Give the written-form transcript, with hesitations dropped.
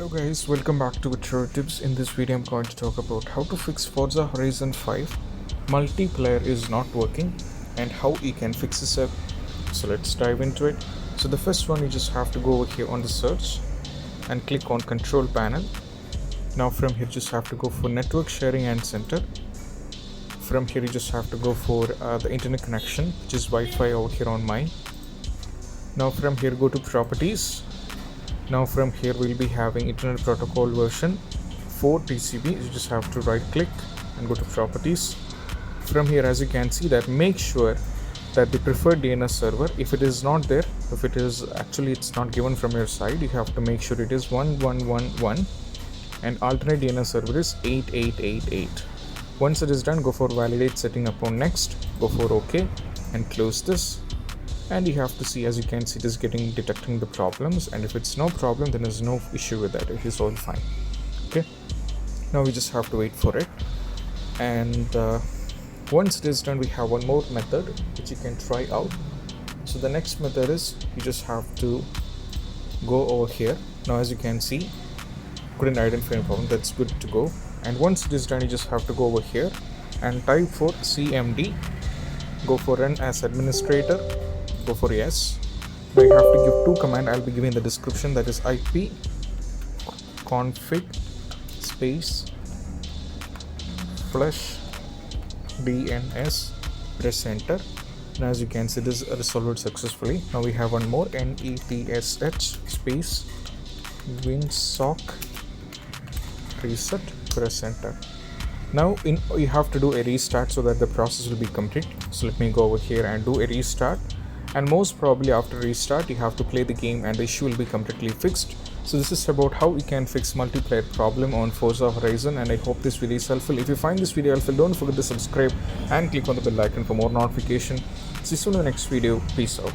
Hello guys, welcome back to Tutorial Tips. In this video I'm going to talk about how to fix Forza Horizon 5 multiplayer is not working and how you can fix this up. So let's dive into it. So the first one, you just have to go over here on the search and click on control panel. Now from here just have to go for network sharing and center. From here you just have to go for the internet connection, which is Wi-Fi over here on mine. Now from here go to properties. Now from here we'll be having Internet Protocol version 4 TCP. You just have to right click and go to properties. From here, as you can see, that make sure that the preferred DNS server, if it is not there, if it is actually it's not given from your side, you have to make sure it is 1111 and alternate DNS server is 8888. Once it is done, go for validate setting upon next, go for OK and close this. And you have to see, as you can see, it is detecting the problems, and if it's no problem, then there's no issue with that. It is all fine. Okay, now we just have to wait for it, and once it is done, we have one more method which you can try out. So the next method is you just have to go over here. Now as you can see, couldn't identify any problem. That's good to go. And once it is done, you just have to go over here and type for cmd, go for run as administrator, go for yes. Now you have to give two commands. I'll be giving the description, that is ipconfig space flushdns, press enter. Now as you can see, this is resolved successfully. Now we have one more, netsh space winsock reset, press enter. Now you have to do a restart so that the process will be complete. So let me go over here and do a restart, and most probably after restart you have to play the game and the issue will be completely fixed. So this is about how you can fix multiplayer problem on Forza Horizon, and I hope this video is helpful. If you find this video helpful, don't forget to subscribe and click on the bell icon for more notification. See you soon in the next video. Peace out.